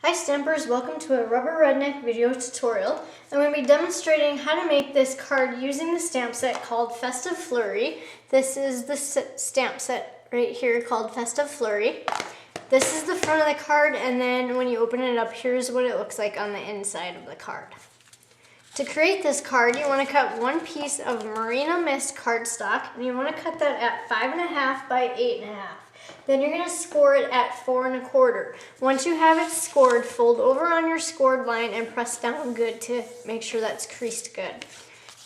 Hi Stampers, welcome to a Rubber Redneck video tutorial. I'm going to be demonstrating how to make this card using the stamp set called Festive Flurry. This is the stamp set right here called Festive Flurry. This is the front of the card, and then when you open it up, here's what it looks like on the inside of the card. To create this card, you want to cut one piece of Marina Mist cardstock, and you want to cut that at 5.5 by 8.5. Then you're going to score it at 4.25. Once you have it scored, fold over on your scored line and press down good to make sure that's creased good.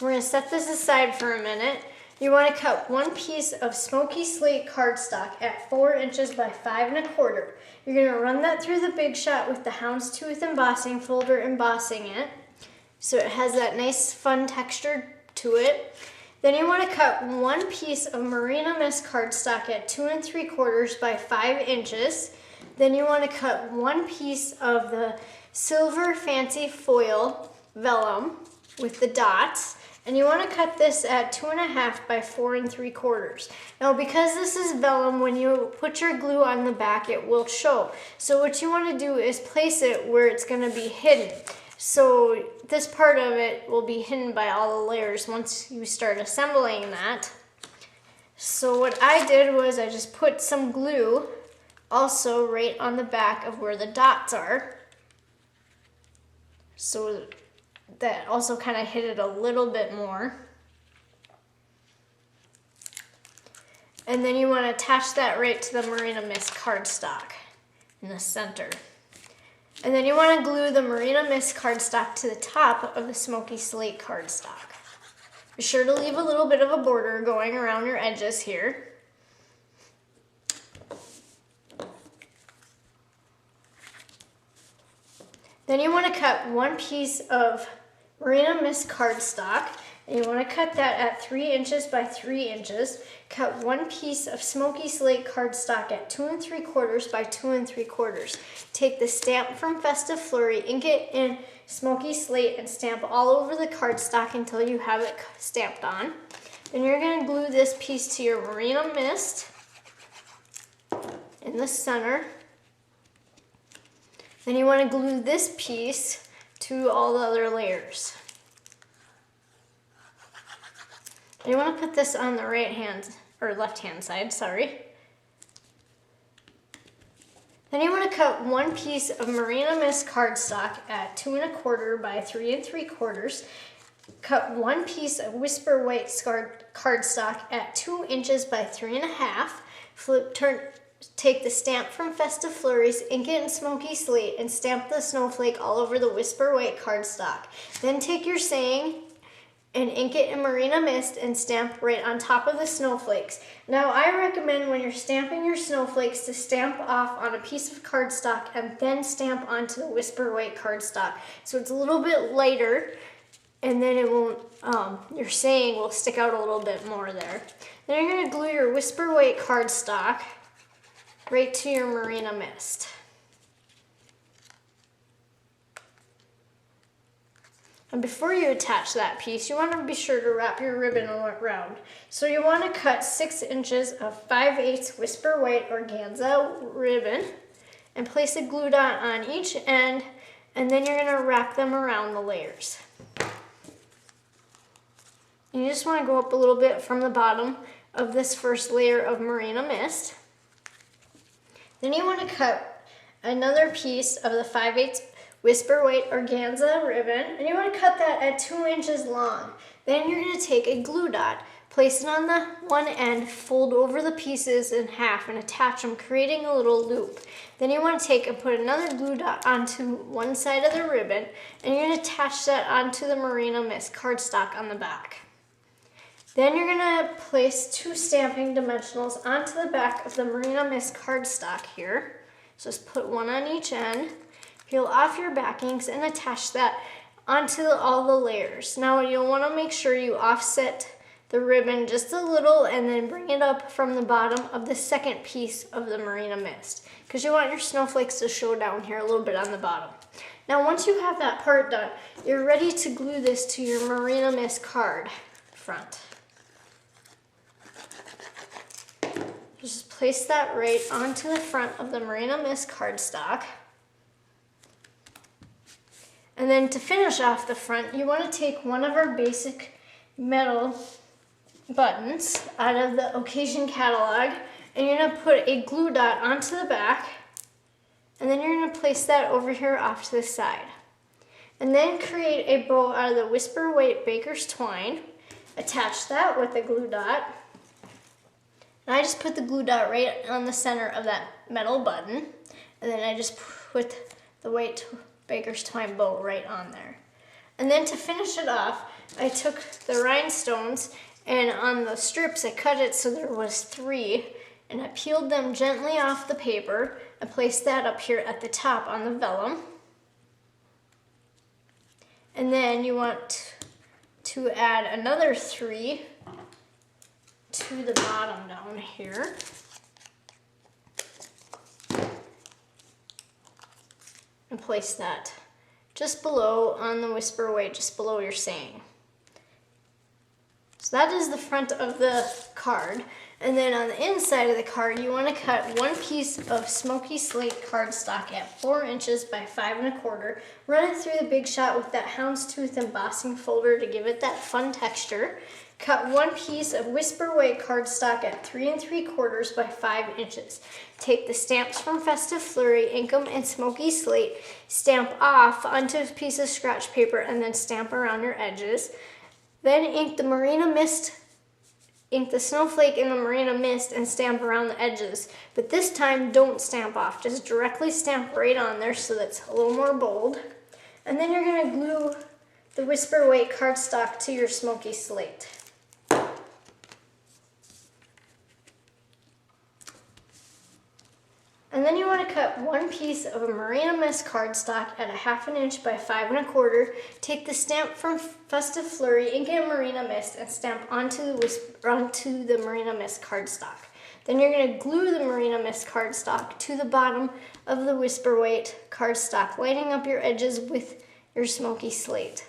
We're going to set this aside for a minute. You want to cut one piece of smoky slate cardstock at 4 inches by 5.25. You're going to run that through the Big Shot with the houndstooth embossing folder embossing it, so it has that nice fun texture to it. Then you want to cut one piece of Marina Mist cardstock at 2.75 by 5 inches. Then you want to cut one piece of the silver fancy foil vellum with the dots, and you want to cut this at 2.5 by 4.75. Now, because this is vellum, when you put your glue on the back, it will show. So what you want to do is place it where it's going to be hidden. So this part of it will be hidden by all the layers once you start assembling that. So what I did was I just put some glue also right on the back of where the dots are. So that also kind of hid it a little bit more. And then you want to attach that right to the Marina Mist cardstock in the center. And then you want to glue the Marina Mist cardstock to the top of the smoky slate cardstock. Be sure to leave a little bit of a border going around your edges here. Then you want to cut one piece of Marina Mist cardstock, and you want to cut that at 3 inches by 3 inches. Cut one piece of smoky slate cardstock at 2.75 by 2.75. Take the stamp from Festive Flurry, ink it in smoky slate, and stamp all over the cardstock until you have it stamped on. Then you're going to glue this piece to your Marina Mist in the center. Then you want to glue this piece to all the other layers. You want to put this on the right hand, or left hand side, sorry. Then you want to cut one piece of Marina Mist cardstock at 2.25 by 3.75. Cut one piece of Whisper White cardstock at 2 inches by 3.5. Take the stamp from Festive Flurries, ink it in smoky slate, and stamp the snowflake all over the Whisper White cardstock. Then take your saying and ink it in Marina Mist and stamp right on top of the snowflakes. Now, I recommend when you're stamping your snowflakes to stamp off on a piece of cardstock and then stamp onto the Whisper White cardstock. So it's a little bit lighter, and then it won't, your saying will stick out a little bit more there. Then you're gonna glue your Whisper White cardstock right to your Marina Mist. And before you attach that piece, you want to be sure to wrap your ribbon around. So you want to cut 6 inches of 5/8 Whisper White organza ribbon and place a glue dot on each end, and then you're going to wrap them around the layers. You just want to go up a little bit from the bottom of this first layer of Marina Mist. Then you want to cut another piece of the 5/8 Whisper White organza ribbon, and you want to cut that at 2 inches long. Then you're going to take a glue dot, place it on the one end, fold over the pieces in half, and attach them, creating a little loop. Then you want to take and put another glue dot onto one side of the ribbon, and you're going to attach that onto the Marina Mist cardstock on the back. Then you're going to place 2 stamping dimensionals onto the back of the Marina Mist cardstock here. So just put one on each end. Peel off your backings and attach that onto all the layers. Now you'll want to make sure you offset the ribbon just a little and then bring it up from the bottom of the second piece of the Marina Mist, because you want your snowflakes to show down here a little bit on the bottom. Now once you have that part done, you're ready to glue this to your Marina Mist card front. Just place that right onto the front of the Marina Mist cardstock. And then to finish off the front, you want to take one of our basic metal buttons out of the occasion catalog, and you're going to put a glue dot onto the back, and then you're going to place that over here off to the side. And then create a bow out of the Whisper White Baker's Twine. Attach that with the glue dot. And I just put the glue dot right on the center of that metal button. And then I just put the White Baker's Twine bow right on there. And then to finish it off, I took the rhinestones, and on the strips I cut it so there was 3, and I peeled them gently off the paper and placed that up here at the top on the vellum. And then you want to add another 3 to the bottom down here. And place that just below on the Whisper White, just below your saying. So that is the front of the card. And then on the inside of the card, you want to cut 1 piece of smoky slate cardstock at 4 inches by 5 1/4. Run it through the Big Shot with that houndstooth embossing folder to give it that fun texture. Cut 1 piece of Whisper White cardstock at 3 3/4 by 5 inches. Take the stamps from Festive Flurry, ink them in smoky slate, stamp off onto a piece of scratch paper, and then stamp around your edges. Then ink the snowflake in the Marina Mist and stamp around the edges. But this time, don't stamp off. Just directly stamp right on there so that's a little more bold. And then you're going to glue the Whisper White cardstock to your smoky slate. And then you want to cut 1 piece of a Marina Mist cardstock at 1/2 inch by 5 1/4. Take the stamp from Festive Flurry, ink it in Marina Mist, and stamp onto the Marina Mist cardstock. Then you're going to glue the Marina Mist cardstock to the bottom of the Whisper White cardstock, lining up your edges with your smoky slate.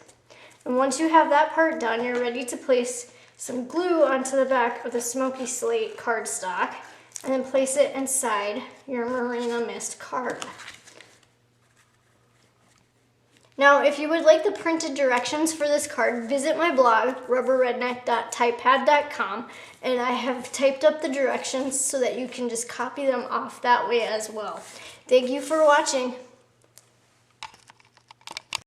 And once you have that part done, you're ready to place some glue onto the back of the smoky slate cardstock, and then place it inside your Marina Mist card. Now, if you would like the printed directions for this card, visit my blog, rubberredneck.typepad.com, and I have typed up the directions so that you can just copy them off that way as well. Thank you for watching.